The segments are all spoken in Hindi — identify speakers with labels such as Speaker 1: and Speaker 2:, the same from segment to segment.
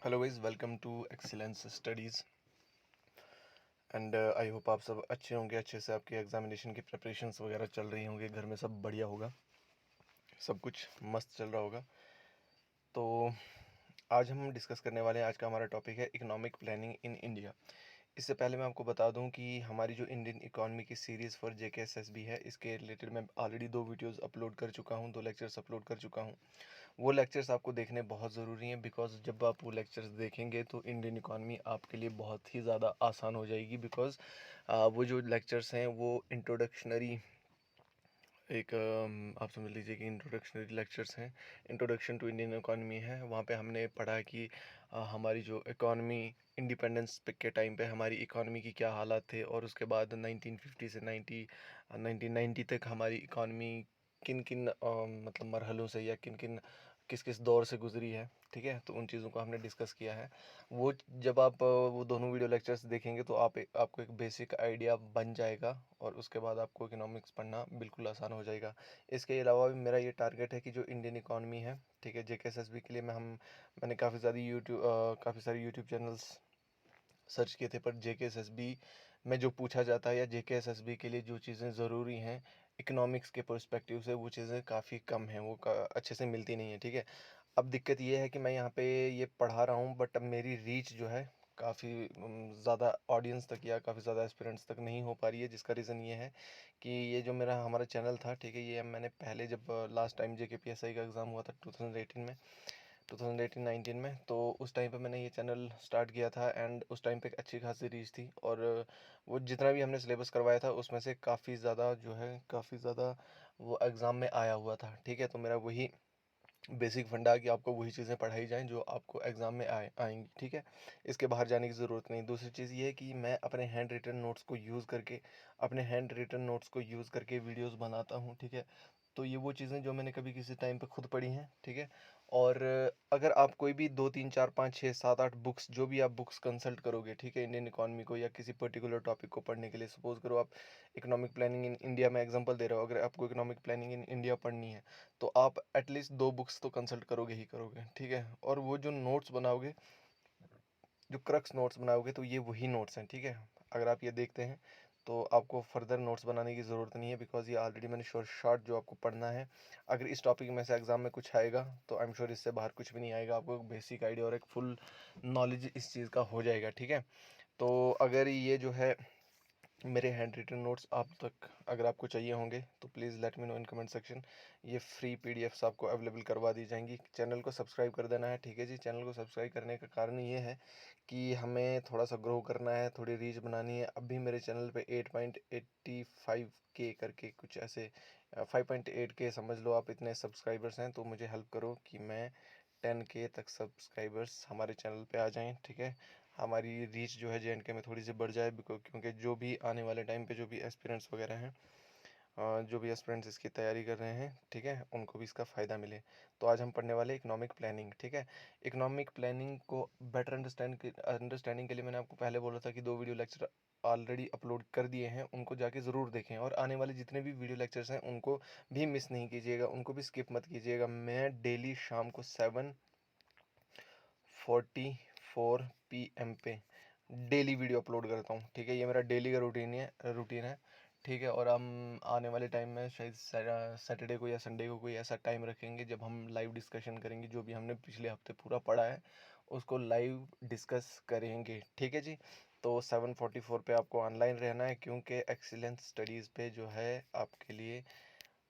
Speaker 1: Hello guys, welcome to excellence studies. And I hope आप सब अच्छे होंगे, अच्छे से आपके एग्जामिनेशन की प्रिपरेशंस वगैरह चल रही होंगी, घर में सब बढ़िया होगा, सब कुछ मस्त चल रहा होगा। तो आज हम डिस्कस करने वाले हैं, आज का हमारा टॉपिक है इकोनॉमिक प्लानिंग इन इंडिया। इससे पहले मैं आपको बता दूं कि हमारी जो इंडियन इकोनॉमी की सीरीज़ फॉर जेकेएसएसबी है, इसके रिलेटेड मैं ऑलरेडी 2 वीडियोस अपलोड कर चुका हूं, 2 लेक्चर्स अपलोड कर चुका हूं। वो लेक्चर्स आपको देखने बहुत ज़रूरी हैं, बिकॉज जब आप वो लेक्चर्स देखेंगे तो इंडियन इकॉनमी आपके लिए बहुत ही ज़्यादा आसान हो जाएगी। बिकॉज वो जो लेक्चर्स हैं वो इंट्रोडक्शनरी एक आप समझ लीजिए कि इंट्रोडक्शनरी लेक्चर्स हैं। इंट्रोडक्शन टू इंडियन इकॉनमी है, वहाँ पे हमने पढ़ा कि हमारी जो इकॉनमी इंडिपेंडेंस के टाइम पे हमारी इकॉनमी की क्या हालात थे, और उसके बाद 1950 से 1990 तक हमारी इकॉनमी किन किन मतलब मरहलों से या किन किन किस किस दौर से गुजरी है। ठीक है, तो उन चीज़ों को हमने डिस्कस किया है। वो जब आप वो दोनों वीडियो लेक्चर्स देखेंगे तो आपको एक बेसिक आइडिया बन जाएगा, और उसके बाद आपको इकोनॉमिक्स पढ़ना बिल्कुल आसान हो जाएगा। इसके अलावा भी मेरा ये टारगेट है कि जो इंडियन इकॉनमी है, ठीक है, जेकेएसएसबी के लिए मैंने काफ़ी सारी यूट्यूब चैनल्स सर्च किए थे, पर जेकेएसएसबी में जो पूछा जाता है या जेकेएसएसबी के लिए जो चीज़ें ज़रूरी हैं इकोनॉमिक्स के पर्सपेक्टिव से, वो चीज़ें काफ़ी कम हैं, वो अच्छे से मिलती नहीं है। ठीक है, अब दिक्कत ये है कि मैं यहाँ पे ये पढ़ा रहा हूँ, बट अब मेरी रीच जो है काफ़ी ज़्यादा ऑडियंस तक या काफ़ी ज़्यादा एस्पिरेंट्स तक नहीं हो पा रही है। जिसका रीज़न ये है कि ये जो हमारा चैनल था, ठीक है, ये मैंने पहले जब लास्ट टाइम जेकेपीएसआई का एग्ज़ाम हुआ था 2018 में, 2018-19 में, तो उस टाइम पे मैंने ये चैनल स्टार्ट किया था। एंड उस टाइम पे एक अच्छी खासी रीच थी, और वो जितना भी हमने सिलेबस करवाया था उसमें से काफ़ी ज़्यादा वो एग्ज़ाम में आया हुआ था। ठीक है, तो मेरा वही बेसिक फंडा है कि आपको वही चीज़ें पढ़ाई जाएँ जो आपको एग्ज़ाम में आएंगी। ठीक है, इसके बाहर जाने की ज़रूरत नहीं। दूसरी चीज़ ये है कि मैं अपने हैंड रिटन नोट्स को यूज़ करके वीडियोस बनाता हूँ। ठीक है, तो ये वो चीज़ें जो मैंने कभी किसी टाइम पे खुद पढ़ी हैं। ठीक है, और अगर आप कोई भी 2 3 4 5 6 7 8 बुक्स, जो भी आप बुक्स कंसल्ट करोगे, ठीक है, इंडियन इकोनॉमी को या किसी पर्टिकुलर टॉपिक को पढ़ने के लिए, सपोज करो आप इकोनॉमिक प्लानिंग इन इंडिया में एग्जांपल दे रहे हो, अगर आपको इकोनॉमिक प्लानिंग इन इंडिया पढ़नी है तो आप एटलीस्ट 2 बुक्स तो कंसल्ट करोगे ही करोगे। ठीक है, और वो जो नोट्स बनाओगे, जो क्रक्स नोट्स बनाओगे, तो ये वही नोट्स हैं। ठीक है, अगर आप ये देखते हैं तो आपको फर्दर नोट्स बनाने की ज़रूरत नहीं है, बिकॉज ये ऑलरेडी मैंने शॉर्ट जो आपको पढ़ना है। अगर इस टॉपिक में से एग्जाम में कुछ आएगा तो आई एम श्योर इससे बाहर कुछ भी नहीं आएगा, आपको एक बेसिक आइडिया और एक फुल नॉलेज इस चीज़ का हो जाएगा। ठीक है, तो अगर ये जो है मेरे हैंड रिटन नोट्स आप तक अगर आपको चाहिए होंगे तो please let me know in comment section. ये फ्री पीडीएफ्स आपको अवेलेबल करवा दी जाएंगी। चैनल को सब्सक्राइब कर देना है। ठीक है जी, चैनल को सब्सक्राइब करने का कारण ये है कि हमें थोड़ा सा ग्रो करना है, थोड़ी रीच बनानी है। अभी मेरे चैनल पे 8.85K करके कुछ ऐसे 5.8K समझ लो आप, इतने सब्सक्राइबर्स हैं। तो मुझे हेल्प करो कि मैं 10K तक सब्सक्राइबर्स हमारे चैनल पे आ जाएं। ठीक है, हमारी रीच जो है जेएंडके में थोड़ी सी बढ़ जाए, क्योंकि जो भी आने वाले टाइम पे जो भी एस्पिरेंट्स वगैरह हैं, जो भी एस्पिरेंट्स इसकी तैयारी कर रहे हैं, ठीक है, उनको भी इसका फ़ायदा मिले। तो आज हम पढ़ने वाले इकोनॉमिक प्लानिंग। ठीक है, इकोनॉमिक प्लानिंग को बेटर अंडरस्टैंडिंग के लिए मैंने आपको पहले बोला था कि 2 वीडियो लेक्चर ऑलरेडी अपलोड कर दिए हैं, उनको जाके ज़रूर देखें, और आने वाले जितने भी वीडियो लेक्चर्स हैं उनको भी मिस नहीं कीजिएगा, उनको भी स्किप मत कीजिएगा। मैं डेली शाम को 7:44 PM पे डेली वीडियो अपलोड करता हूँ। ठीक है, ये मेरा डेली का रूटीन है। ठीक है, और हम आने वाले टाइम में शायद सैटरडे को या संडे को कोई ऐसा टाइम रखेंगे जब हम लाइव डिस्कशन करेंगे, जो भी हमने पिछले हफ्ते पूरा पढ़ा है उसको लाइव डिस्कस करेंगे। ठीक है जी, तो 7:44 पे आपको ऑनलाइन रहना है, क्योंकि एक्सीलेंस स्टडीज़ पे जो है आपके लिए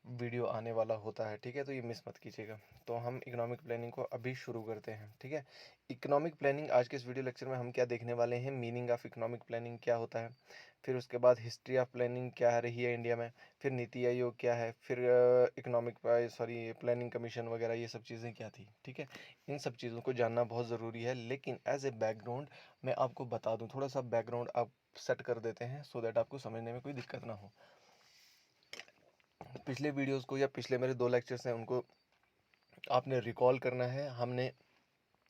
Speaker 1: वीडियो आने वाला होता है। ठीक है, तो ये मिस मत कीजिएगा। तो हम इकोनॉमिक प्लानिंग को अभी शुरू करते हैं। ठीक है, इकोनॉमिक प्लानिंग आज के इस वीडियो लेक्चर में हम क्या देखने वाले हैं, मीनिंग ऑफ इकोनॉमिक प्लानिंग क्या होता है, फिर उसके बाद हिस्ट्री ऑफ प्लानिंग क्या रही है इंडिया में, फिर नीति आयोग क्या है, फिर इकोनॉमिक प्लानिंग कमीशन वगैरह ये सब चीज़ें क्या थी। ठीक है, इन सब चीज़ों को जानना बहुत ज़रूरी है, लेकिन एज ए बैकग्राउंड मैं आपको बता दूँ, थोड़ा सा बैकग्राउंड आप सेट कर देते हैं सो दैट आपको समझने में कोई दिक्कत ना हो। पिछले वीडियोस को या पिछले मेरे 2 लेक्चर्स हैं उनको आपने रिकॉल करना है। हमने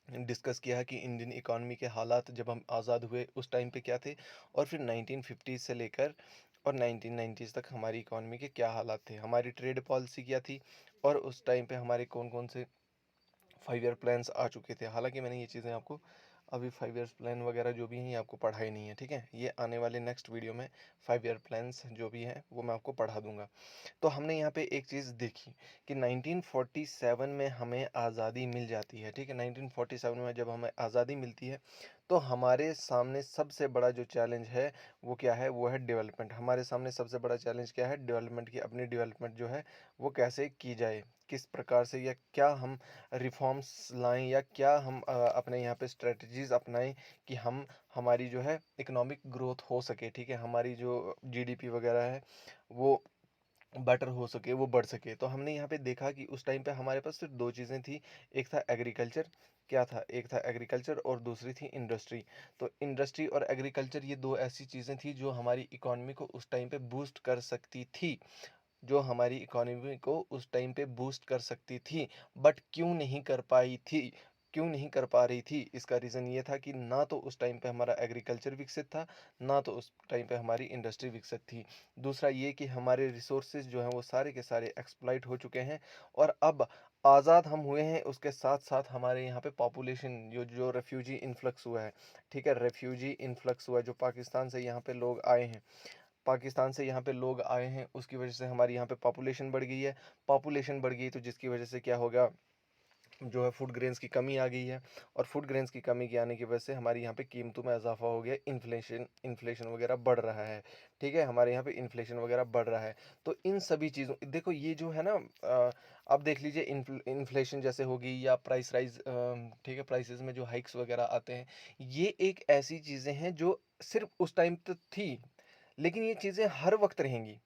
Speaker 1: डिस्कस किया है कि इंडियन इकॉनमी के हालात जब हम आज़ाद हुए उस टाइम पे क्या थे, और फिर 1950 से लेकर और 1990s तक हमारी इकॉनमी के क्या हालात थे, हमारी ट्रेड पॉलिसी क्या थी, और उस टाइम पे हमारे कौन कौन से 5 ईयर प्लान्स आ चुके थे। हालाँकि मैंने ये चीज़ें आपको अभी 5 ईयर्स प्लान वगैरह जो भी हैं ये आपको पढ़ाई नहीं है, ठीक है? ये आने वाले नेक्स्ट वीडियो में 5 ईयर प्लान्स जो भी हैं वो मैं आपको पढ़ा दूँगा। तो हमने यहाँ पे एक चीज़ देखी कि 1947 में हमें आज़ादी मिल जाती है, ठीक है? 1947 में जब हमें आज़ादी मिलती है, तो हमारे सामने सबसे बड़ा जो चैलेंज है, वो क्या है? वो है डेवलपमेंट। हमारे सामने सबसे बड़ा चैलेंज क्या है? डेवलपमेंट की अपनी डेवलपमेंट जो है, वो कैसे की जाए? किस प्रकार से या क्या हम रिफ़ॉर्म्स लाएँ या क्या हम अपने यहाँ पे स्ट्रैटेजीज़ अपनाएँ कि हम हमारी जो है इकोनॉमिक ग्रोथ हो सके, ठीक है? हमारी जो जीडीपी वगैरह है, वो बेटर हो सके, वो बढ़ सके। तो हमने यहाँ पे देखा कि उस टाइम पे हमारे पास सिर्फ़ 2 चीज़ें थी, एक था एग्रीकल्चर, क्या था? एक था एग्रीकल्चर और दूसरी थी इंडस्ट्री। तो इंडस्ट्री और एग्रीकल्चर ये 2 ऐसी चीज़ें थी जो हमारी इकॉनमी को उस टाइम पे बूस्ट कर सकती थी, जो हमारी इकॉनमी को उस टाइम पे बूस्ट कर सकती थी, बट क्यों नहीं कर पाई थी? क्यों नहीं कर पा रही थी? इसका रीज़न ये था कि ना तो उस टाइम पे हमारा एग्रीकल्चर विकसित था, ना तो उस टाइम पे हमारी इंडस्ट्री विकसित थी। दूसरा ये कि हमारे रिसोर्सेज़ जो हैं वो सारे के सारे एक्सप्लॉइट हो चुके हैं और अब आज़ाद हम हुए हैं, उसके साथ-साथ हमारे यहाँ पे पॉपुलेशन जो जो रेफ्यूजी इन्फ्लक्स हुआ है, ठीक है? रेफ्यूजी इन्फ्लक्स हुआ है, जो पाकिस्तान से यहाँ पे लोग आए हैं। पाकिस्तान से यहाँ पे लोग आए हैं, उसकी वजह से हमारी यहाँ पे पॉपुलेशन बढ़ गई है। पॉपुलेशन बढ़ गई तो जिसकी वजह से क्या हो गया, जो है फूड ग्रेन्स की कमी आ गई है और फूड ग्रेन्स की कमी के आने की वजह से हमारी यहाँ पे कीमतों में इजाफा हो गया, इन्फ्लेशन इन्फ्लेशन वगैरह बढ़ रहा है, ठीक है? हमारे यहाँ पे इन्फ्लेशन वगैरह बढ़ रहा है। तो इन सभी चीज़ों देखो ये जो है ना अब देख लीजिए इन्फ्लेशन जैसे होगी या प्राइस राइज़ ठीक है? प्राइसेज़ में जो हाइक्स वगैरह आते हैं, ये एक ऐसी चीज़ें हैं जो सिर्फ़ उस टाइम तक थी, लेकिन ये चीज़ें हर वक़्त रहेंगी।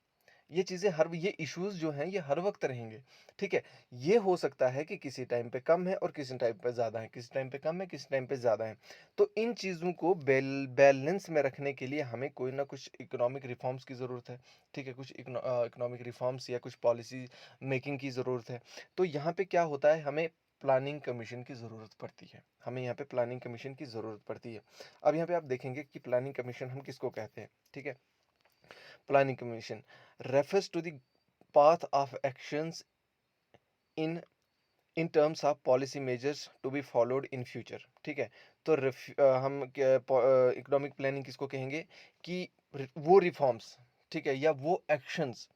Speaker 1: ये चीज़ें हर ये इश्यूज़ जो हैं ये हर वक़्त रहेंगे, ठीक है? ये हो सकता है कि किसी टाइम पे कम है और किसी टाइम पे ज़्यादा है, किसी टाइम पे कम है, किसी टाइम पे ज़्यादा है। तो इन चीज़ों को बैलेंस में रखने के लिए हमें कोई ना कुछ इकोनॉमिक रिफ़ॉर्म्स की ज़रूरत है, ठीक है? कुछ इकोनॉमिक रिफ़ॉर्म्स या कुछ पॉलिसी मेकिंग की ज़रूरत है। तो यहाँ पे क्या होता है, हमें प्लानिंग कमीशन की ज़रूरत पड़ती है। हमें यहाँ पे प्लानिंग कमीशन की ज़रूरत पड़ती है। अब यहाँ पे आप देखेंगे कि प्लानिंग कमीशन हम किसको कहते हैं, ठीक है? Planning Commission refers to the path of actions in in terms of policy measures to be followed in future, ठीक है? तो हम इकोनॉमिक प्लानिंग किसको कहेंगे कि वो रिफॉर्म्स, ठीक है? या वो एक्शंस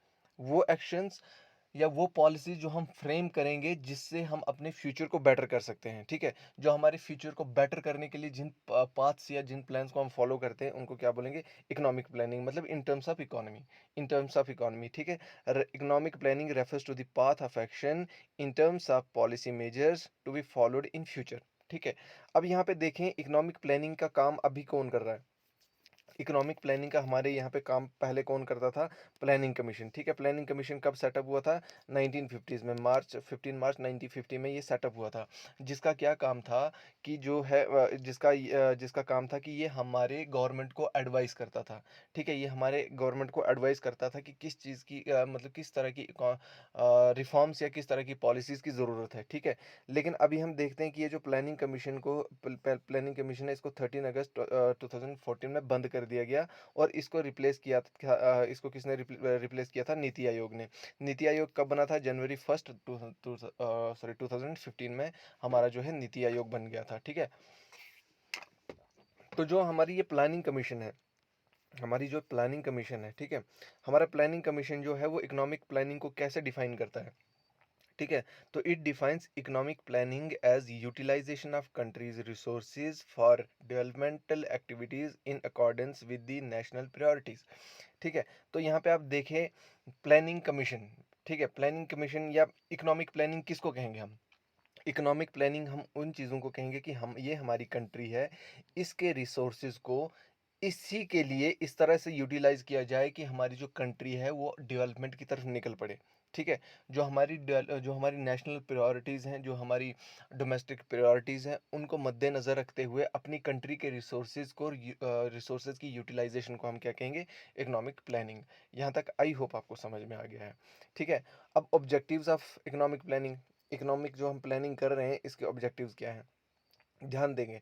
Speaker 1: या वो पॉलिसी जो हम फ्रेम करेंगे जिससे हम अपने फ्यूचर को बेटर कर सकते हैं, ठीक है? जो हमारे फ्यूचर को बेटर करने के लिए जिन पाथ्स या जिन प्लान्स को हम फॉलो करते हैं उनको क्या बोलेंगे? इकोनॉमिक प्लानिंग मतलब इन टर्म्स ऑफ इकोनॉमी, ठीक है? Economic planning refers to the path of action in terms of policy measures to be followed in future, ठीक है? अब यहाँ पे देखें इकोनॉमिक प्लानिंग का काम अभी कौन कर रहा है? इकोनॉमिक प्लानिंग का हमारे यहाँ पे काम पहले कौन करता था? प्लानिंग कमीशन, ठीक है? प्लानिंग कमीशन कब सेटअप हुआ था? 1950s में, मार्च 15 मार्च 1950 में ये सेटअप हुआ था। जिसका क्या काम था कि जो है जिसका काम था कि ये हमारे गवर्नमेंट को एडवाइस करता था, ठीक है? ये हमारे गवर्नमेंट को एडवाइस करता था कि किस चीज़ की मतलब किस तरह की रिफॉर्म्स या किस तरह की पॉलिसीज़ की ज़रूरत है, ठीक है? लेकिन अभी हम देखते हैं कि ये जो प्लानिंग कमीशन को प्लानिंग कमीशन है इसको 13 अगस्त 2014 में बंद कर दिया गया और इसको रिप्लेस किया था इसको किसने रिप्लेस किया था? नीति आयोग ने। नीति आयोग कब बना था? जनवरी 1 2015 में हमारा जो है नीति आयोग बन गया था, ठीक है? तो जो हमारी ये प्लानिंग कमीशन है, हमारी जो प्लानिंग कमीशन है, ठीक है? हमारा प्लानिंग कमीशन जो है वो इकोनॉमिक प्लानिंग को कैसे डिफाइन करता है? ठीक है, तो it defines economic planning as utilisation of country's resources for developmental activities in accordance with the national priorities, ठीक है? तो यहाँ पे आप देखें प्लानिंग कमीशन, ठीक है? प्लानिंग कमीशन या इकोनॉमिक प्लानिंग किसको कहेंगे हम? इकोनॉमिक प्लानिंग हम उन चीज़ों को कहेंगे कि हम ये हमारी कंट्री है, इसके रिसोर्सेज को इसी के लिए इस तरह से यूटिलाइज किया जाए कि हमारी जो कंट्री है वो डेवलपमेंट की तरफ निकल पड़े, ठीक है? जो हमारी नेशनल प्रायोरिटीज़ हैं, जो हमारी डोमेस्टिक प्रायोरिटीज़ हैं, उनको मद्देनज़र रखते हुए अपनी कंट्री के रिसोर्सेज की यूटिलाइजेशन को हम क्या कहेंगे? Economic planning. यहाँ तक आई होप आपको समझ में आ गया है, ठीक है? अब objectives of economic planning, economic जो हम प्लानिंग कर रहे हैं इसके ऑब्जेक्टिव्स क्या हैं? ध्यान देंगे,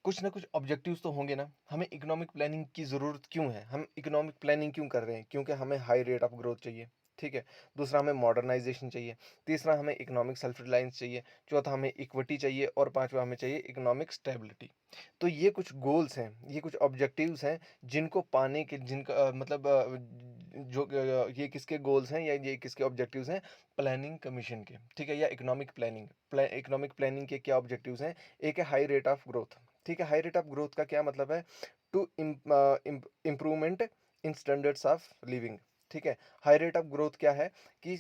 Speaker 1: कुछ ना कुछ ऑब्जेक्टिव्स तो होंगे ना। हमें इकोनॉमिक प्लानिंग की ज़रूरत क्यों है? हम इकोनॉमिक प्लानिंग क्यों कर रहे हैं? क्योंकि हमें हाई रेट ऑफ ग्रोथ चाहिए, ठीक है। दूसरा हमें मॉडर्नाइजेशन चाहिए, तीसरा हमें इकोनॉमिक सेल्फ रिलायंस चाहिए, चौथा हमें इक्विटी चाहिए और पांचवा हमें चाहिए इकोनॉमिक स्टेबिलिटी। तो ये कुछ गोल्स हैं, ये कुछ ऑब्जेक्टिव्स हैं जिनको पाने के जिनका ये किसके गोल्स हैं या ये किसके ऑब्जेक्टिव्स हैं? प्लानिंग कमीशन के, ठीक है, या इकोनॉमिक प्लानिंग। इकोनॉमिक प्लानिंग के क्या ऑब्जेक्टिव्स हैं? एक है हाई रेट ऑफ ग्रोथ, ठीक है। हाई रेट ऑफ ग्रोथ का क्या मतलब है? To improvement in standards of living, ठीक है। हाई रेट ऑफ ग्रोथ क्या है? कि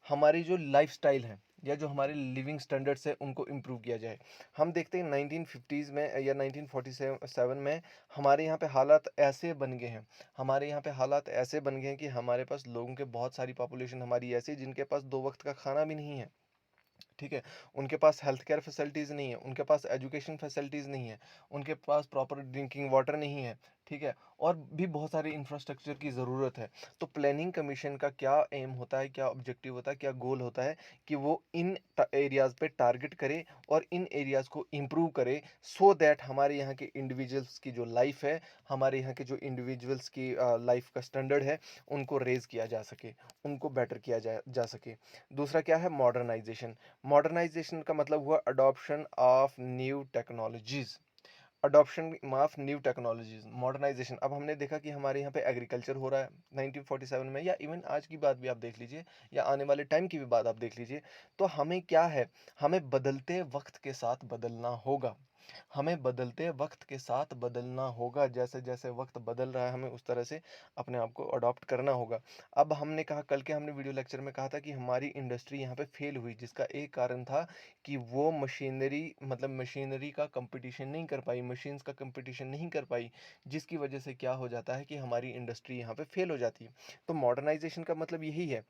Speaker 1: हमारी जो लाइफस्टाइल है या जो हमारे लिविंग स्टैंडर्ड्स है उनको इम्प्रूव किया जाए। हम देखते हैं 1950s में या 1947 में हमारे यहाँ पे हालात ऐसे बन गए हैं, हमारे यहाँ पे हालात ऐसे बन गए हैं कि हमारे पास लोगों के बहुत सारी पॉपुलेशन हमारी ऐसी जिनके पास 2 वक्त का खाना भी नहीं है, ठीक है। उनके पास हेल्थ केयर फैसिलिटीज़ नहीं है, उनके पास एजुकेशन फैसिलिटीज़ नहीं है, उनके पास प्रॉपर ड्रिंकिंग वाटर नहीं है, ठीक है। और भी बहुत सारे इंफ्रास्ट्रक्चर की ज़रूरत है। तो प्लानिंग कमीशन का क्या एम होता है, क्या ऑब्जेक्टिव होता है, क्या गोल होता है कि वो इन एरियाज़ पे टारगेट करे और इन एरियाज़ को इम्प्रूव करे, सो दैट हमारे यहाँ के इंडिविजुअल्स की जो लाइफ है, हमारे यहाँ के जो इंडिविजुअल्स की लाइफ का स्टैंडर्ड है, उनको रेज़ किया जा सके, उनको बेटर किया जा सके। दूसरा क्या है? मॉडर्नाइजेशन। मॉडर्नाइजेशन का मतलब हुआ adoption of new technologies, adoption of new technologies. Modernisation, अब हमने देखा कि हमारे यहाँ पे एग्रीकल्चर हो रहा है 1947 में, या इवन आज की बात भी आप देख लीजिए या आने वाले टाइम की भी बात आप देख लीजिए। तो हमें क्या है? हमें बदलते वक्त के साथ बदलना होगा, हमें बदलते वक्त के साथ बदलना होगा। जैसे जैसे वक्त बदल रहा है हमें उस तरह से अपने आप को अडॉप्ट करना होगा। अब हमने कहा, कल के हमने वीडियो लेक्चर में कहा था कि हमारी इंडस्ट्री यहाँ पे फेल हुई, जिसका एक कारण था कि वो मशीनरी, मतलब मशीनरी का कंपटीशन नहीं कर पाई, मशीन्स का कंपटीशन नहीं कर पाई, जिसकी वजह से क्या हो जाता है कि हमारी इंडस्ट्री यहाँ पे फेल हो जाती है। तो मॉडर्नाइजेशन का मतलब यही है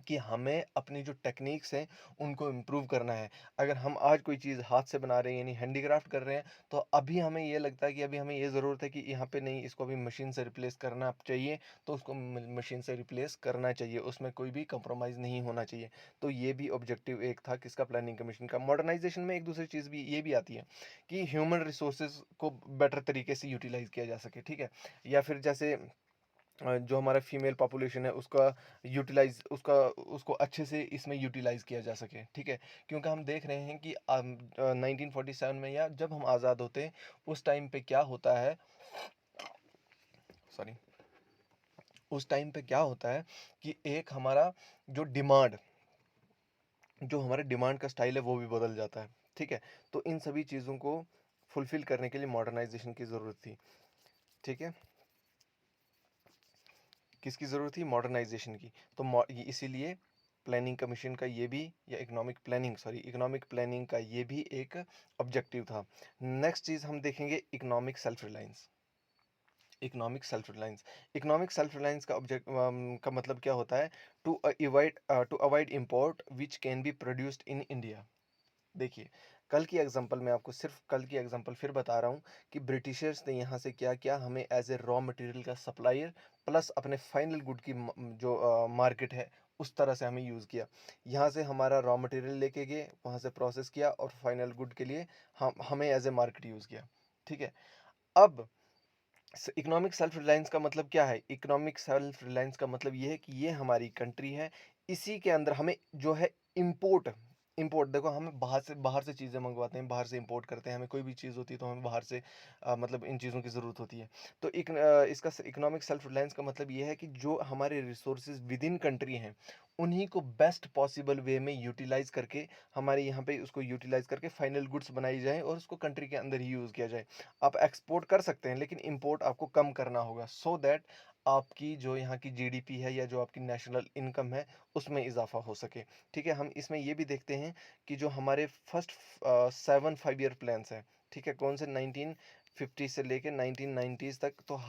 Speaker 1: कि हमें अपनी जो टेक्निक्स हैं उनको इम्प्रूव करना है। अगर हम आज कोई चीज़ हाथ से बना रहे हैं यानी हैंडीक्राफ्ट कर रहे हैं, तो अभी हमें ये लगता है कि अभी हमें ये ज़रूरत है कि यहाँ पे नहीं, इसको अभी मशीन से रिप्लेस करना चाहिए, तो उसको मशीन से रिप्लेस करना चाहिए, उसमें कोई भी कंप्रोमाइज़ नहीं होना चाहिए। तो ये भी ऑब्जेक्टिव एक था किसका? प्लानिंग कमीशन का। मॉडर्नाइजेशन में एक दूसरी चीज़ भी ये भी आती है कि ह्यूमन रिसोर्सेज को बेटर तरीके से यूटिलाइज किया जा सके, ठीक है। या फिर जैसे जो हमारा फीमेल पॉपुलेशन है उसका यूटिलाइज उसका उसको अच्छे से इसमें यूटिलाइज किया जा सके, ठीक है। क्योंकि हम देख रहे हैं कि 1947 में या जब हम आज़ाद होते हैं उस टाइम पे क्या होता है, सॉरी, उस टाइम पे क्या होता है कि एक हमारा जो डिमांड, जो हमारे डिमांड का स्टाइल है वो भी बदल जाता है, ठीक है। तो इन सभी चीज़ों को फुलफिल करने के लिए मॉडर्नाइजेशन की ज़रूरत थी, ठीक है। किसकी ज़रूरत थी? मॉडर्नाइजेशन की। तो इसीलिए प्लानिंग कमीशन का ये भी, या इकोनॉमिक प्लानिंग का ये भी एक ऑब्जेक्टिव था। नेक्स्ट चीज़ हम देखेंगे economic self reliance. Economic self reliance, economic self reliance का का मतलब क्या होता है? To avoid import which can be produced in India. देखिए, कल की एग्जांपल मैं आपको सिर्फ कल की एग्जांपल फिर बता रहा हूँ कि ब्रिटिशर्स ने यहाँ से क्या किया, हमें एज ए रॉ मटेरियल का सप्लायर प्लस अपने फाइनल गुड की जो मार्केट है उस तरह से हमें यूज़ किया। यहाँ से हमारा रॉ मटेरियल लेके गए, वहाँ से प्रोसेस किया और फाइनल गुड के लिए हमें एज ए मार्केट यूज़ किया, ठीक है। अब इकोनॉमिक सेल्फ रिलायंस का मतलब क्या है? इकोनॉमिक सेल्फ रिलायंस का मतलब ये है कि ये हमारी कंट्री है, इसी के अंदर हमें जो है इम्पोर्ट, देखो हम बाहर से चीज़ें मंगवाते हैं, बाहर से इंपोर्ट करते हैं, हमें कोई भी चीज़ होती है तो हमें बाहर से मतलब इन चीज़ों की ज़रूरत होती है। तो इसका इकोनॉमिक सेल्फ रिलायंस का मतलब ये है कि जो हमारे रिसोर्सेज विद इन कंट्री हैं उन्हीं को बेस्ट पॉसिबल वे में यूटिलाइज करके हमारे यहाँ पे उसको यूटिलाइज करके फाइनल गुड्स बनाई जाए और उसको कंट्री के अंदर ही यूज़ किया जाए। आप एक्सपोर्ट कर सकते हैं लेकिन इंपोर्ट आपको कम करना होगा, सो दैट आपकी जो यहाँ की जीडीपी है या जो आपकी नेशनल इनकम है उसमें इजाफा हो सके, ठीक है। हम इसमें ये भी देखते हैं कि जो हमारे फर्स्ट 7 5 ईयर प्लान्स हैं, ठीक है, कौन से? 1950 से लेके 1990s तक। तो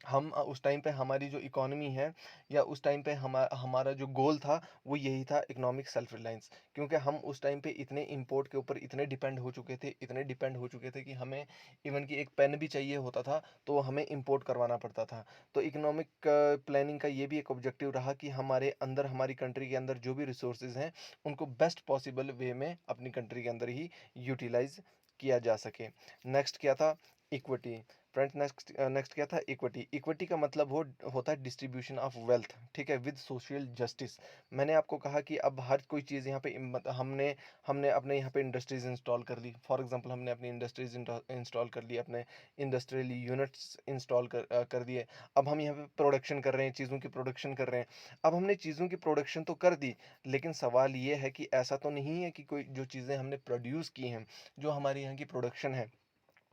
Speaker 1: हम उस टाइम पे हमारी जो इकोनॉमी है या उस टाइम पे हमारा जो गोल था वो यही था, इकोनॉमिक सेल्फ रिलायंस। क्योंकि हम उस टाइम पे इतने इंपोर्ट के ऊपर इतने डिपेंड हो चुके थे कि हमें इवन कि एक पेन भी चाहिए होता था तो हमें इंपोर्ट करवाना पड़ता था। तो इकोनॉमिक प्लानिंग का ये भी एक ऑब्जेक्टिव रहा कि हमारे अंदर, हमारी कंट्री के अंदर जो भी रिसोर्सेज हैं उनको बेस्ट पॉसिबल वे में अपनी कंट्री के अंदर ही यूटिलाइज किया जा सके। नेक्स्ट क्या था? इक्विटी। फ्रेंड्स, नेक्स्ट नेक्स्ट क्या था? इक्विटी। इक्विटी का मतलब होता है डिस्ट्रीब्यूशन ऑफ वेल्थ, ठीक है, विद सोशल जस्टिस। मैंने आपको कहा कि अब हर कोई चीज़ यहाँ पे हमने हमने अपने यहाँ पे इंडस्ट्रीज इंस्टॉल कर ली। फॉर एग्जांपल हमने अपनी इंडस्ट्रीज इंस्टॉल कर ली, अपने इंडस्ट्रियल यूनिट्स इंस्टॉल कर दिए। अब हम यहाँ पे प्रोडक्शन कर रहे हैं, चीज़ों की प्रोडक्शन कर रहे हैं। अब हमने चीज़ों की प्रोडक्शन तो कर दी, लेकिन सवाल ये है कि ऐसा तो नहीं है कि कोई जो चीज़ें हमने प्रोड्यूस की हैं, जो हमारे यहाँ की प्रोडक्शन है,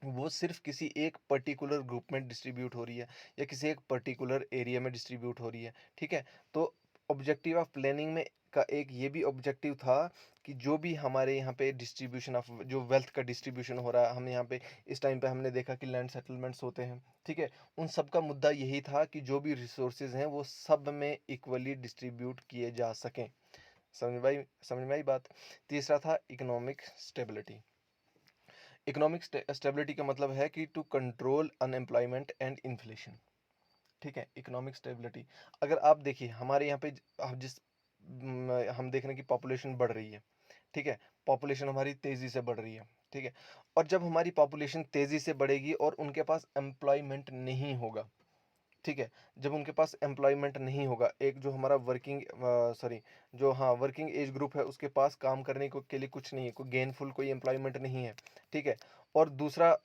Speaker 1: वो सिर्फ किसी एक पर्टिकुलर ग्रुप में डिस्ट्रीब्यूट हो रही है या किसी एक पर्टिकुलर एरिया में डिस्ट्रीब्यूट हो रही है, ठीक है। तो ऑब्जेक्टिव ऑफ प्लानिंग में का एक ये भी ऑब्जेक्टिव था कि जो भी हमारे यहाँ पे डिस्ट्रीब्यूशन ऑफ जो वेल्थ का डिस्ट्रीब्यूशन हो रहा है, हम यहाँ पे इस टाइम पे हमने देखा कि लैंड सेटलमेंट्स होते हैं, ठीक है, उन सब का मुद्दा यही था कि जो भी रिसोर्सेज हैं वो सब में इक्वली डिस्ट्रीब्यूट किए जा सकें। समझ में आई बात? तीसरा था इकोनॉमिक स्टेबिलिटी। इकोनॉमिक स्टेबिलिटी का मतलब है कि to control unemployment and inflation, ठीक है, इकोनॉमिक स्टेबिलिटी। अगर आप देखिए हमारे यहाँ पे हम देख रहे हैं कि पॉपुलेशन बढ़ रही है, ठीक है, पॉपुलेशन हमारी तेजी से बढ़ रही है, ठीक है, और जब हमारी पॉपुलेशन तेजी से बढ़ेगी और उनके पास एम्प्लॉयमेंट नहीं होगा, ठीक है, जब उनके पास एम्प्लॉयमेंट नहीं होगा, एक जो हमारा वर्किंग एज ग्रुप है, उसके पास काम करने को के लिए कुछ नहीं है, कोई गेनफुल कोई एम्प्लॉयमेंट नहीं है, ठीक है, और दूसरा,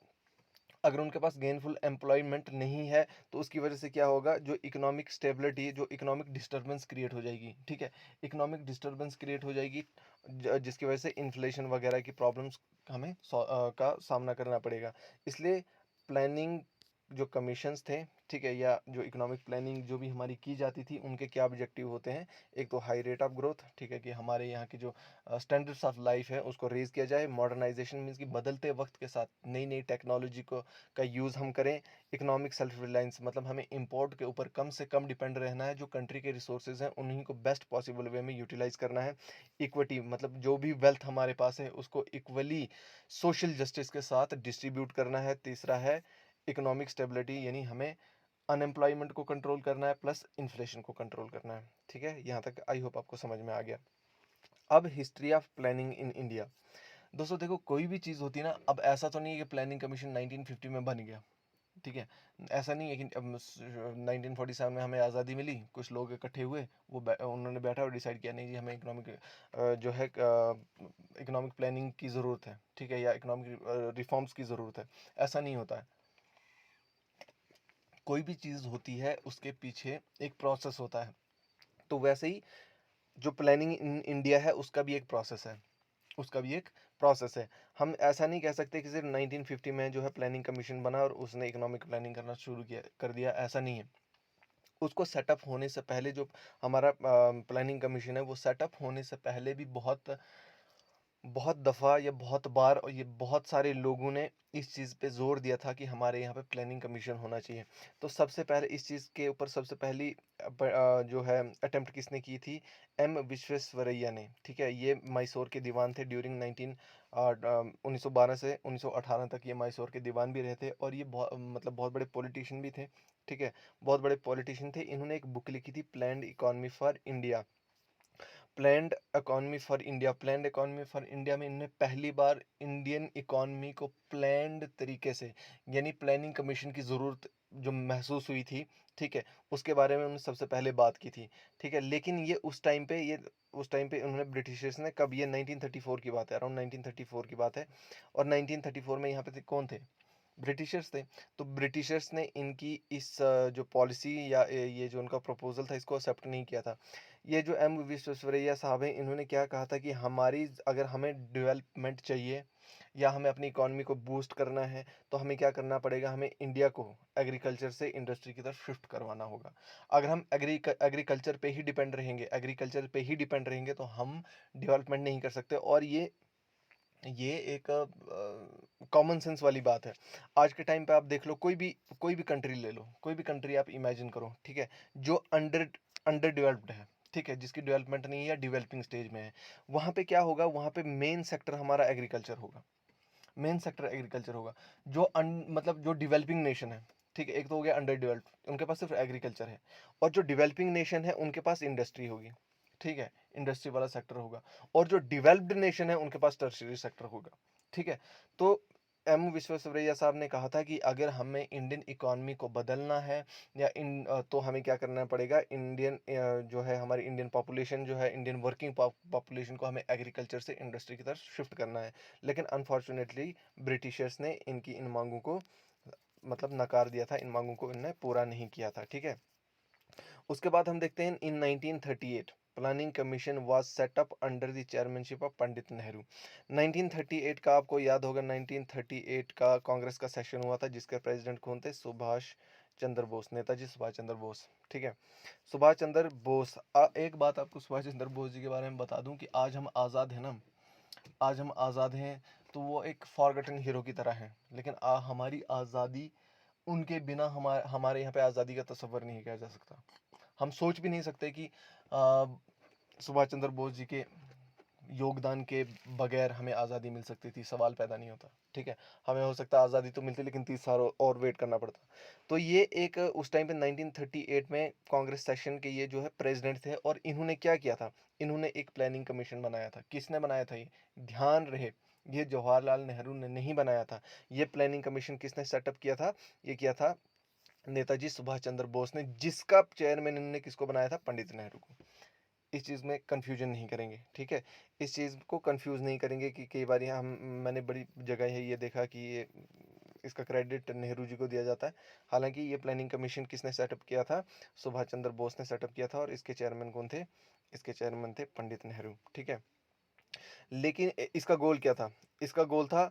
Speaker 1: अगर उनके पास गेनफुल एम्प्लॉयमेंट नहीं है, तो उसकी वजह से क्या होगा, जो इकोनॉमिक स्टेबिलिटी, जो इकोनॉमिक डिस्टर्बेंस क्रिएट हो जाएगी, ठीक है, इकोनॉमिक डिस्टर्बेंस क्रिएट हो जाएगी, जिसकी वजह से इन्फ्लेशन वगैरह की प्रॉब्लम्स हमें का सामना करना पड़ेगा। इसलिए प्लानिंग जो कमीशंस थे, ठीक है, या जो इकोनॉमिक प्लानिंग जो भी हमारी की जाती थी, उनके क्या ऑब्जेक्टिव होते हैं? एक तो हाई रेट ऑफ ग्रोथ, ठीक है, कि हमारे यहाँ की जो स्टैंडर्ड्स ऑफ लाइफ है उसको रेज किया जाए। मॉडर्नाइजेशन मीन्स कि बदलते वक्त के साथ नई नई टेक्नोलॉजी को का यूज़ हम करें। इकोनॉमिक सेल्फ रिलायंस मतलब हमें इंपोर्ट के ऊपर कम से कम डिपेंड रहना है, जो कंट्री के रिसोर्सेज हैं उन्हीं को बेस्ट पॉसिबल वे में यूटिलाइज करना है। इक्विटी मतलब जो भी वेल्थ हमारे पास है उसको इक्वली सोशल जस्टिस के साथ डिस्ट्रीब्यूट करना है। तीसरा है इकोनॉमिक स्टेबिलिटी, यानी हमें अनएम्प्लॉयमेंट को कंट्रोल करना है प्लस इन्फ्लेशन को कंट्रोल करना है, ठीक है, यहाँ तक आई होप आपको समझ में आ गया। अब history of planning in India. दोस्तों देखो, कोई भी चीज़ होती है ना, अब ऐसा तो नहीं है कि प्लानिंग कमीशन 1950 में बन गया, ठीक है, ऐसा नहीं है कि अब 1947 में हमें आज़ादी मिली, कुछ लोग इकट्ठे हुए, उन्होंने बैठा और डिसाइड किया नहीं जी हमें इकोनॉमिक जो है इकोनॉमिक प्लानिंग की ज़रूरत है, ठीक है, या इकोनॉमिक रिफॉर्म्स की ज़रूरत है। ऐसा नहीं होता है। कोई भी चीज़ होती है उसके पीछे एक प्रोसेस होता है, तो वैसे ही जो प्लानिंग इन इंडिया है उसका भी एक प्रोसेस है, उसका भी एक प्रोसेस है। हम ऐसा नहीं कह सकते कि सिर्फ 1950 में जो है प्लानिंग कमीशन बना और उसने इकोनॉमिक प्लानिंग करना शुरू किया कर दिया, ऐसा नहीं है। उसको सेटअप होने से पहले जो हमारा प्लानिंग कमीशन है, वो सेटअप होने से पहले भी बहुत बहुत दफ़ा या बहुत बार और ये बहुत सारे लोगों ने इस चीज़ पे ज़ोर दिया था कि हमारे यहाँ पे प्लानिंग कमीशन होना चाहिए। तो सबसे पहले इस चीज़ के ऊपर सबसे पहली जो है अटेम्प्ट किसने की थी? एम विश्वेश्वरैया ने, ठीक है? ये मैसूर के दीवान थे ड्यूरिंग 1912 से 1918 तक ये मैसूर के दीवान भी रहे थे और ये मतलब बहुत बड़े पॉलिटिशियन भी थे, ठीक है? बहुत बड़े पॉलिटिशियन थे। इन्होंने एक बुक लिखी थी planned economy for India. Planned economy for India में इन्होंने पहली बार इंडियन इकोनॉमी को प्लान्ड तरीके से, यानी प्लानिंग कमीशन की ज़रूरत जो महसूस हुई थी, ठीक है, उसके बारे में उन्होंने सबसे पहले बात की थी, ठीक है, लेकिन उस टाइम पे उन्होंने ब्रिटिशर्स ने, कब, ये 1934 की बात है, अराउंड 1934 की बात है, और 1934 में यहाँ पे कौन थे? ब्रिटिशर्स थे। तो ब्रिटिशर्स ने इनकी इस जो पॉलिसी या ये जो उनका प्रपोजल था, इसको एक्सेप्ट नहीं किया था। ये जो एम विश्वेश्वरैया साहब हैं, इन्होंने क्या कहा था कि अगर हमें डेवलपमेंट चाहिए या हमें अपनी इकोनॉमी को बूस्ट करना है, तो हमें क्या करना पड़ेगा? हमें इंडिया को एग्रीकल्चर से इंडस्ट्री की तरफ शिफ्ट करवाना होगा। अगर हम एग्रीकल्चर पे ही डिपेंड रहेंगे तो हम डेवलपमेंट नहीं कर सकते, और ये एक कॉमन सेंस वाली बात है। आज के टाइम पे आप देख लो, कोई भी कंट्री ले लो, कोई भी कंट्री आप इमेजिन करो, ठीक है, जो अंडर डेवलप्ड है, ठीक है, जिसकी डेवलपमेंट नहीं है या डेवलपिंग स्टेज में है, वहाँ पे क्या होगा? वहाँ पे मेन सेक्टर हमारा एग्रीकल्चर होगा, मेन सेक्टर एग्रीकल्चर होगा। मतलब जो डेवलपिंग नेशन है, ठीक है, एक तो हो गया अंडर डेवलप्ड, उनके पास सिर्फ एग्रीकल्चर है, और जो डेवलपिंग नेशन है उनके पास इंडस्ट्री होगी, ठीक है, इंडस्ट्री वाला सेक्टर होगा, और जो डेवलप्ड नेशन है उनके पास टर्शियरी सेक्टर होगा, ठीक है। तो एम विश्वेश्वरैया साहब ने कहा था कि अगर हमें इंडियन इकोनॉमी को बदलना है या तो हमें क्या करना पड़ेगा, जो है हमारी इंडियन पॉपुलेशन जो है, इंडियन वर्किंग पॉपुलेशन को हमें एग्रीकल्चर से इंडस्ट्री की तरफ शिफ्ट करना है। लेकिन अनफॉर्चुनेटली ब्रिटिशर्स ने इनकी इन मांगों को मतलब नकार दिया था, इन मांगों को इन्होंने पूरा नहीं किया था। ठीक है, उसके बाद हम देखते हैं in 1938 planning commission was set up under the chairmanship of Pandit Nehru. 1938 का आपको याद होगा, 1938 का कांग्रेस का सेशन हुआ था जिसके प्रेसिडेंट कौन थे, सुभाष चंद्र बोस, नेताजी सुभाष चंद्र बोस। ठीक है, सुभाष चंद्र बोस। एक बात आपको सुभाष चंद्र बोस जी के बारे में बता दूं कि आज हम आज़ाद हैं ना, आज हम आज़ाद हैं, तो वो एक फॉरगटन हीरो की तरह हैं, लेकिन हमारी आज़ादी, उनके बिना हमारे यहाँ पे आज़ादी का तस्वर नहीं किया जा सकता। हम सोच भी नहीं सकते कि सुभाष चंद्र बोस जी के योगदान के बगैर हमें आज़ादी मिल सकती थी, सवाल पैदा नहीं होता। ठीक है, हमें हो सकता है आज़ादी तो मिलती लेकिन 30 साल और वेट करना पड़ता। तो ये एक उस टाइम पे 1938 में कांग्रेस सेशन के ये जो है प्रेसिडेंट थे, और इन्होंने क्या किया था, इन्होंने एक प्लानिंग कमीशन बनाया था। किसने बनाया था ये, ध्यान रहे, ये जवाहरलाल नेहरू ने नहीं बनाया था। ये प्लानिंग कमीशन किसने सेटअप किया था, ये किया था नेताजी सुभाष चंद्र बोस ने, जिसका चेयरमैन इन्होंने किसको बनाया था, पंडित नेहरू को। इस चीज़ में कंफ्यूजन नहीं करेंगे। ठीक है, इस चीज़ को कंफ्यूज नहीं करेंगे कि कई बार हम मैंने बड़ी जगह है ये देखा कि ये इसका क्रेडिट नेहरू जी को दिया जाता है, हालांकि ये प्लानिंग कमीशन किसने सेटअप किया था, सुभाष चंद्र बोस ने सेटअप किया था, और इसके चेयरमैन कौन थे, इसके चेयरमैन थे पंडित नेहरू। ठीक है, लेकिन इसका गोल क्या था, इसका गोल था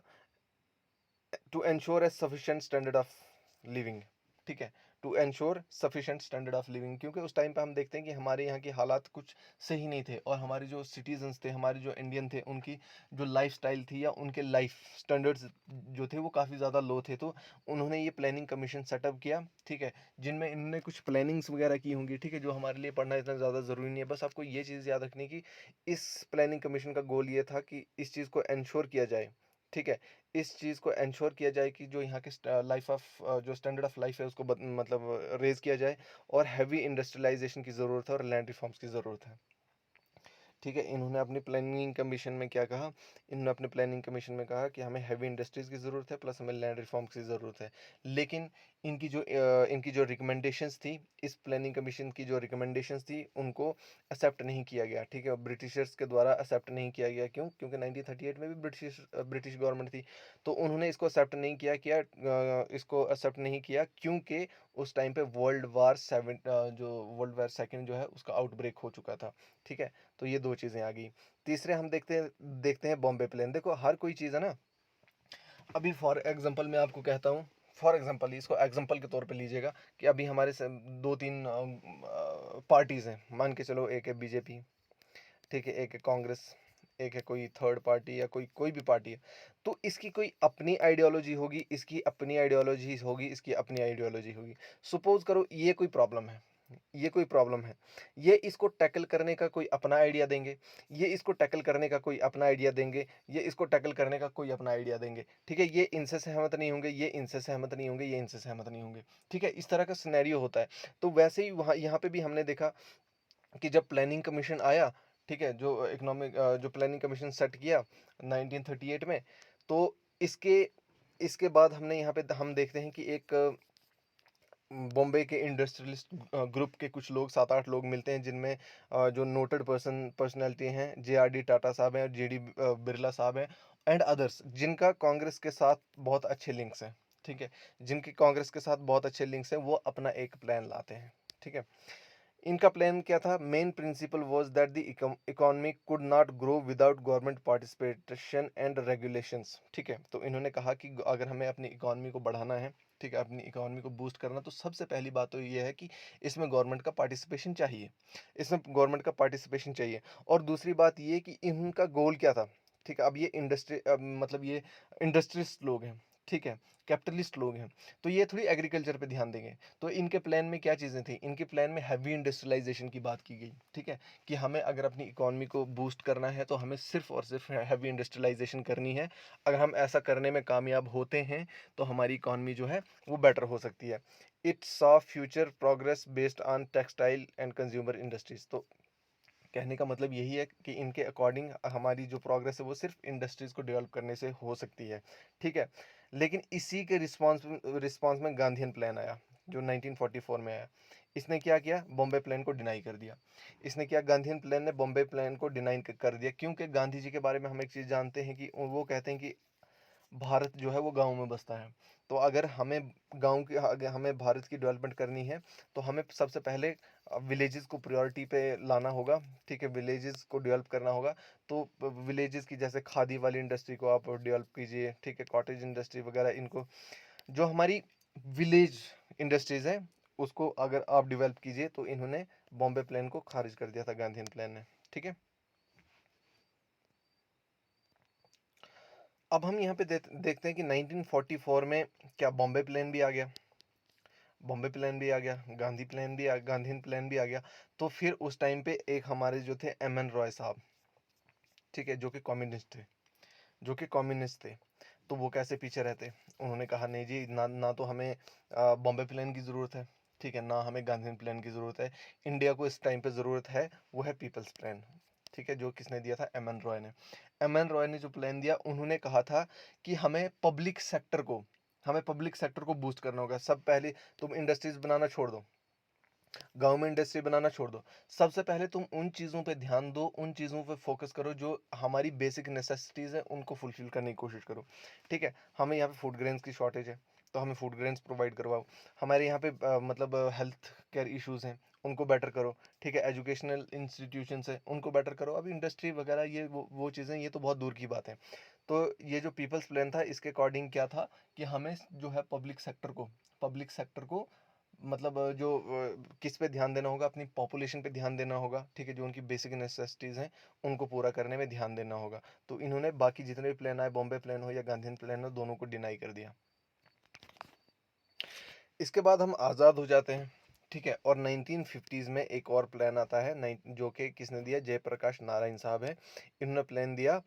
Speaker 1: to ensure a sufficient standard of living. ठीक है, to ensure sufficient standard of living, क्योंकि उस टाइम पे हम देखते हैं कि हमारे यहाँ के हालात कुछ सही नहीं थे, और हमारे जो सिटीजन्स थे, हमारे जो इंडियन थे, उनकी जो लाइफ स्टाइल थी या उनके लाइफ स्टैंडर्ड्स जो थे वो काफ़ी ज़्यादा लो थे। तो उन्होंने ये प्लानिंग कमीशन सेटअप किया। ठीक है, जिनमें इन्होंने कुछ प्लानिंग्स वगैरह की होंगी। ठीक है, जो हमारे लिए पढ़ना इतना ज़्यादा ज़रूरी नहीं है, बस आपको ये चीज़ याद रखनी है कि इस प्लानिंग कमीशन का गोल ये था कि इस चीज़ को एंश्योर किया जाए। ठीक है, इस चीज़ को एंश्योर किया जाए कि जो यहाँ के लाइफ ऑफ जो स्टैंडर्ड ऑफ लाइफ है उसको मतलब रेज किया जाए, और हैवी इंडस्ट्रियलाइजेशन की ज़रूरत है और लैंड रिफॉर्म्स की ज़रूरत है। ठीक है, इन्होंने अपनी प्लानिंग कमीशन में क्या कहा, इन्होंने अपने प्लानिंग कमीशन में कहा कि हमें हैवी इंडस्ट्रीज़ की ज़रूरत है, प्लस हमें लैंड रिफॉर्म्स की ज़रूरत है। लेकिन इनकी जो रिकमेंडेशंस थी, इस प्लानिंग कमीशन की जो रिकमेंडेशंस थी, उनको एक्सेप्ट नहीं किया गया। ठीक है, ब्रिटिशर्स के द्वारा एक्सेप्ट नहीं किया गया। क्यों, क्योंकि 1938 में भी ब्रिटिश गवर्नमेंट थी, तो उन्होंने इसको एक्सेप्ट नहीं इसको एक्सेप्ट नहीं किया, क्योंकि उस टाइम पे वर्ल्ड वार सेकेंड जो है उसका आउटब्रेक हो चुका था। ठीक है, तो ये दो चीज़ें आ गई। तीसरे हम देखते हैं बॉम्बे प्लेन। देखो हर कोई चीज़ है ना, अभी फॉर एग्जांपल मैं आपको कहता हूँ, फॉर एग्जांपल इसको एग्जांपल के तौर पे लीजिएगा कि अभी हमारे दो तीन पार्टीज़ हैं, मान के चलो, एक है बीजेपी, ठीक है, एक है कांग्रेस, एक है कोई थर्ड पार्टी या कोई कोई भी पार्टी है। तो इसकी कोई अपनी आइडियोलॉजी होगी, इसकी अपनी आइडियोलॉजी होगी, इसकी अपनी आइडियोलॉजी होगी। सपोज करो ये कोई प्रॉब्लम है, ये कोई प्रॉब्लम है, ये इसको टैकल करने का कोई अपना आइडिया देंगे, ये इसको टैकल करने का कोई अपना आइडिया देंगे, ये इसको टैकल करने का कोई अपना आइडिया देंगे। ठीक है, ये इनसे सहमत नहीं होंगे, ये इनसे सहमत नहीं होंगे, ये इनसे सहमत नहीं होंगे। ठीक है, इस तरह का सिनेरियो होता है। तो वैसे ही वहाँ यहाँ पे भी हमने देखा कि जब प्लानिंग कमीशन आया, ठीक है, जो प्लानिंग कमीशन सेट किया 1938 में, तो इसके इसके बाद हमने यहाँ पे हम देखते हैं कि एक बॉम्बे के इंडस्ट्रियलिस्ट ग्रुप के कुछ लोग, 7-8 लोग मिलते हैं, जिनमें जो नोटेड पर्सनैलिटी हैं, जे.आर.डी. टाटा साहब हैं, और जी.डी. बिरला साहब हैं, एंड अदर्स, जिनका कांग्रेस के साथ बहुत अच्छे लिंक्स हैं। ठीक है, जिनकी कांग्रेस के साथ बहुत अच्छे लिंक्स हैं, वो अपना एक प्लान लाते हैं। ठीक है, इनका प्लान क्या था, main principle was that the economy could not grow without government participation and regulations. ठीक है, तो इन्होंने कहा कि अगर हमें अपनी इकोनॉमी को बढ़ाना है, ठीक है, अपनी इकोनॉमी को बूस्ट करना, तो सबसे पहली बात तो ये है कि इसमें गवर्नमेंट का पार्टिसिपेशन चाहिए, इसमें गवर्नमेंट का पार्टिसिपेशन चाहिए। और दूसरी बात ये कि इनका गोल क्या था। ठीक है, अब ये मतलब ये इंडस्ट्रियलिस्ट लोग हैं, ठीक है, कैपिटलिस्ट लोग हैं, तो ये थोड़ी एग्रीकल्चर पे ध्यान देंगे। तो इनके प्लान में क्या चीज़ें थी, इनके प्लान में हैवी इंडस्ट्रियलाइजेशन की बात की गई। ठीक है, कि हमें अगर अपनी इकोनॉमी को बूस्ट करना है तो हमें सिर्फ और सिर्फ हैवी इंडस्ट्रियलाइजेशन करनी है। अगर हम ऐसा करने में कामयाब होते हैं तो हमारी इकोनॉमी जो है वो बेटर हो सकती है। It's saw future progress based on textile and consumer industries. तो कहने का मतलब यही है कि इनके अकॉर्डिंग हमारी जो प्रोग्रेस है वो सिर्फ इंडस्ट्रीज़ को डेवलप करने से हो सकती है, ठीक है। लेकिन इसी के रिस्पॉन्स में गांधीयन प्लान आया, जो 1944 में आया। इसने क्या किया, बॉम्बे प्लान को डिनाई कर दिया। इसने क्या, गांधीयन प्लान ने बॉम्बे प्लान को डिनाई कर दिया, क्योंकि गांधी जी के बारे में हम एक चीज़ जानते हैं कि वो कहते हैं कि भारत जो है वो गाँव में बसता है। तो अगर हमें गाँव की अगर हमें भारत की डेवलपमेंट करनी है, तो हमें सबसे पहले विलेजेस को प्रायोरिटी पे लाना होगा, ठीक है? विलेजेस को डेवलप करना होगा। तो विलेजेस की जैसे खादी वाली इंडस्ट्री को आप डेवलप कीजिए, ठीक है? कॉटेज इंडस्ट्री वगैरह, इनको जो हमारी विलेज इंडस्ट्रीज़ हैं, उसको अगर आप डेवलप कीजिए। तो इन्होंने बॉम्बे प्लान को खारिज कर दिया था, गांधीयन प्लान ने, ठीक है? अब हम यहाँ पे देखते हैं कि 1944 में क्या बॉम्बे प्लान भी आ गया, बॉम्बे प्लान भी आ गया, गांधीन प्लान भी आ गया। तो फिर उस टाइम पे एक हमारे जो थे एम एन रॉय साहब, ठीक है, जो कि कम्युनिस्ट थे, तो वो कैसे पीछे रहते। उन्होंने कहा नहीं जी, ना ना तो हमें बॉम्बे प्लान की ज़रूरत है, ठीक है, ना हमें गांधीन प्लान की ज़रूरत है। इंडिया को इस टाइम पे ज़रूरत है, वो है पीपल्स प्लान, ठीक है, जो किसने दिया था, एम एन रॉय ने। एम एन रॉय ने जो प्लान दिया, उन्होंने कहा था कि हमें पब्लिक सेक्टर को बूस्ट करना होगा। सब पहले तुम इंडस्ट्रीज बनाना छोड़ दो, गाँव में इंडस्ट्री बनाना छोड़ दो। सबसे पहले तुम उन चीज़ों पे ध्यान दो, उन चीज़ों पे फ़ोकस करो जो हमारी बेसिक नेसेसिटीज़ हैं, उनको फुलफ़िल करने की कोशिश करो, ठीक है? हमें यहाँ पे फूड ग्रेन्स की शॉर्टेज है, तो हमें फूड ग्रेन्स प्रोवाइड करवाओ। हमारे यहाँ पे मतलब हेल्थ केयर इश्यूज़ हैं, उनको बेटर करो, ठीक है? एजुकेशनल इंस्टीट्यूशंस हैं, उनको बेटर करो। अभी इंडस्ट्री वगैरह ये वो चीज़ें, ये तो बहुत दूर की बात है। तो ये जो पीपल्स प्लान था, इसके अकॉर्डिंग क्या था कि हमें जो है पब्लिक सेक्टर को मतलब किस पे ध्यान देना होगा, अपनी पॉपुलेशन पे ध्यान देना होगा, ठीक है? जो उनकी बेसिक नेसेसिटीज़ हैं, उनको पूरा करने में ध्यान देना होगा। तो इन्होंने बाकी जितने भी प्लान आए, बॉम्बे प्लान हो या गांधीन प्लान हो, दोनों को डिनाई कर दिया। इसके बाद हम आज़ाद हो जाते हैं, ठीक है? और 1950s में एक और प्लान आता है, जो कि किसने दिया, जयप्रकाश नारायण साहब हैं। इन्होंने प्लान दिया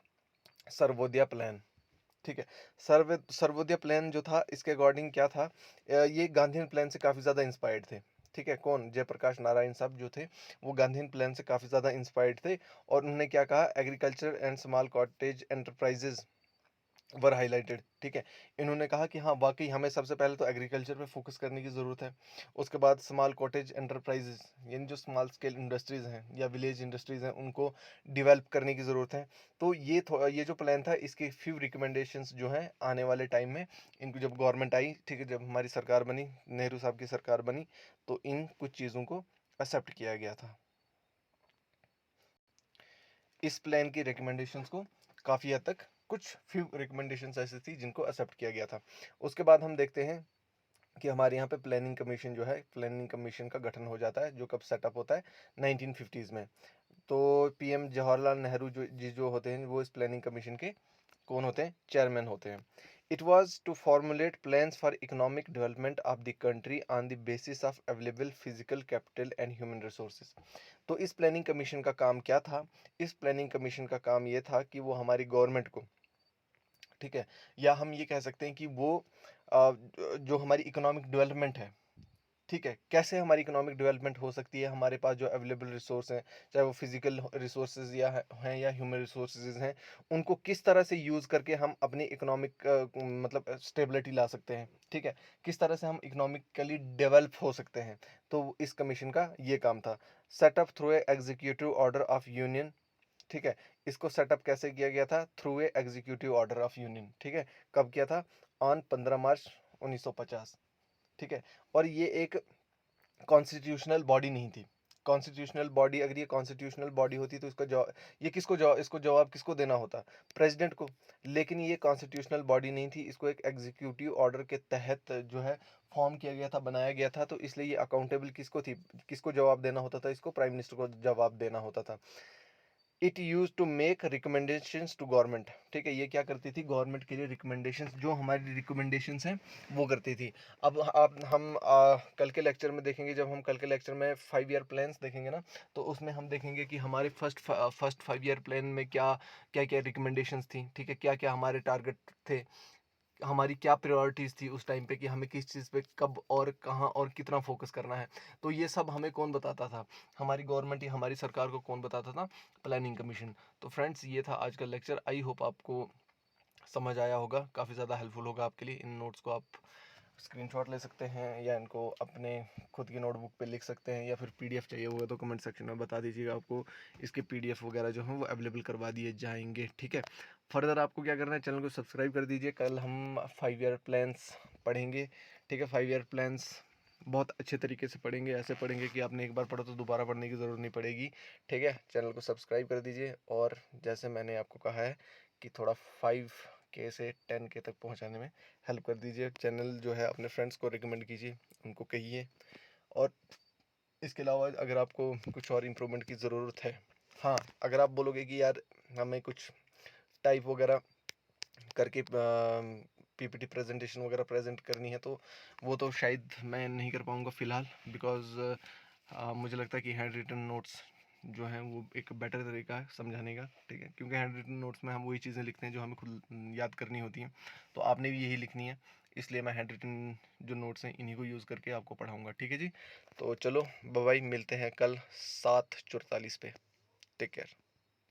Speaker 1: सर्वोदया प्लान, ठीक है? सर्वोदय प्लान जो था, इसके अकॉर्डिंग क्या था, ये गांधीयन प्लान से काफ़ी ज़्यादा इंस्पायर्ड थे, ठीक है? कौन, जयप्रकाश नारायण साहब जो थे, वो गांधीयन प्लान से काफ़ी ज़्यादा इंस्पायर्ड थे। और उन्होंने क्या कहा, agriculture and small cottage enterprises were highlighted, ठीक है? इन्होंने कहा कि हाँ, वाकई हमें सबसे पहले तो एग्रीकल्चर पे फोकस करने की ज़रूरत है। उसके बाद स्मॉल कॉटेज एंटरप्राइजेज, यानी जो स्मॉल स्केल इंडस्ट्रीज़ हैं या विलेज इंडस्ट्रीज़ हैं, उनको डेवलप करने की ज़रूरत है। तो ये जो प्लान था, इसके फ्यू रिकमेंडेशंस जो हैं आने वाले टाइम में, इनको जब गवर्नमेंट आई, ठीक है, जब हमारी सरकार बनी, नेहरू साहब की सरकार बनी, तो इन कुछ चीज़ों को एक्सेप्ट किया गया था। इस प्लान की रिकमेंडेशंस को काफ़ी हद तक, कुछ फ्यू रिकमेंडेशंस ऐसी थी जिनको एक्सेप्ट किया गया था। उसके बाद हम देखते हैं कि हमारे यहाँ पे प्लानिंग कमीशन जो है, प्लानिंग कमीशन का गठन हो जाता है, जो कब सेटअप होता है, 1950s में। तो पीएम जवाहरलाल नेहरू जो होते हैं, वो इस प्लानिंग कमीशन के कौन होते हैं, चेयरमैन होते हैं। It was to formulate plans for economic development of the country on the basis of available physical capital and human resources. तो इस प्लानिंग कमीशन का काम क्या था, इस प्लानिंग कमीशन का काम ये था कि वो हमारी गवर्नमेंट को, ठीक है, या हम ये कह सकते हैं कि वो जो हमारी इकोनॉमिक डेवलपमेंट है, ठीक है, कैसे हमारी इकोनॉमिक डेवलपमेंट हो सकती है, हमारे पास जो अवेलेबल रिसोर्स हैं, चाहे वो फिजिकल रिसोर्सेज हैं या ह्यूमन रिसोर्सेज हैं, उनको किस तरह से यूज़ करके हम अपनी इकोनॉमिक मतलब स्टेबिलिटी ला सकते हैं, ठीक है, किस तरह से हम इकोनॉमिकली डेवलप हो सकते हैं। तो इस कमीशन का ये काम था, setup through a executive order of union, ठीक है। इसको सेटअप कैसे किया गया था, through a executive order of union, ठीक है। कब किया था, ऑन 15 मार्च 1950, ठीक है। और ये एक कॉन्स्टिट्यूशनल बॉडी नहीं थी। कॉन्स्टिट्यूशनल बॉडी, अगर ये कॉन्स्टिट्यूशनल बॉडी होती तो इसका जवाब, ये इसको जवाब किसको देना होता, प्रेसिडेंट को। लेकिन ये कॉन्स्टिट्यूशनल बॉडी नहीं थी, इसको एक एग्जीक्यूटिव ऑर्डर के तहत जो है फॉर्म किया गया था, बनाया गया था। तो इसलिए ये अकाउंटेबल किसको थी, किसको जवाब देना होता था, इसको प्राइम मिनिस्टर को जवाब देना होता था। It use to make recommendations to government, ठीक है। ये क्या करती थी, गवर्नमेंट के लिए रिकमेंडेशंस, जो हमारी रिकमेंडेशंस हैं वो करती थी। अब आप हम कल के लेक्चर में देखेंगे, जब हम कल के लेक्चर में 5 ईयर प्लान्स देखेंगे ना, तो उसमें हम देखेंगे कि हमारे फर्स्ट 5 ईयर प्लान में क्या क्या क्या रिकमेंडेशंस थी, ठीक है, क्या क्या हमारे टारगेट थे, हमारी क्या प्रायोरिटीज़ थी उस टाइम पे कि हमें किस चीज़ पे कब और कहाँ और कितना फोकस करना है। तो ये सब हमें कौन बताता था? हमारी गवर्नमेंट या हमारी सरकार को कौन बताता था? Planning commission. तो फ्रेंड्स, ये था आज का लेक्चर। आई होप आपको समझ आया होगा, काफ़ी ज़्यादा हेल्पफुल होगा आपके लिए। इन नोट्स को आप स्क्रीनशॉट ले सकते हैं या इनको अपने खुद की नोटबुक पे लिख सकते हैं, या फिर पीडीएफ चाहिए होगा तो कमेंट सेक्शन में बता दीजिएगा, आपको इसके पीडीएफ वगैरह जो हैं वो अवेलेबल करवा दिए जाएंगे। ठीक है, फर्दर आपको क्या करना है, चैनल को सब्सक्राइब कर दीजिए। कल हम 5 ईयर प्लान्स पढ़ेंगे। ठीक है, 5 ईयर प्लान्स बहुत अच्छे तरीके से पढ़ेंगे, ऐसे पढ़ेंगे कि आपने एक बार पढ़ा तो दोबारा पढ़ने की ज़रूरत नहीं पड़ेगी। ठीक है, चैनल को सब्सक्राइब कर दीजिए, और जैसे मैंने आपको कहा है कि थोड़ा 5K से 10K तक पहुंचाने में हेल्प कर दीजिए। चैनल जो है अपने फ्रेंड्स को रिकमेंड कीजिए, उनको कहिए। और इसके अलावा अगर आपको कुछ और इम्प्रूवमेंट की ज़रूरत है, हाँ, अगर आप बोलोगे कि यार हमें कुछ टाइप वगैरह करके पीपीटी प्रेजेंटेशन वगैरह प्रेजेंट करनी है, तो वो तो शायद मैं नहीं कर पाऊँगा फ़िलहाल, बिकॉज़ मुझे लगता है कि हैंड रिटन नोट्स जो हैं वो एक बेटर तरीका है समझाने का। ठीक है, क्योंकि हैंड रिटन नोट्स में हम वही चीज़ें लिखते हैं जो हमें खुद याद करनी होती हैं, तो आपने भी यही लिखनी है। इसलिए मैं हैंड रिटन जो नोट्स हैं इन्हीं को यूज़ करके आपको पढ़ाऊँगा। ठीक है जी, तो चलो बाय बाय, मिलते हैं कल 7:44 पे। Take care.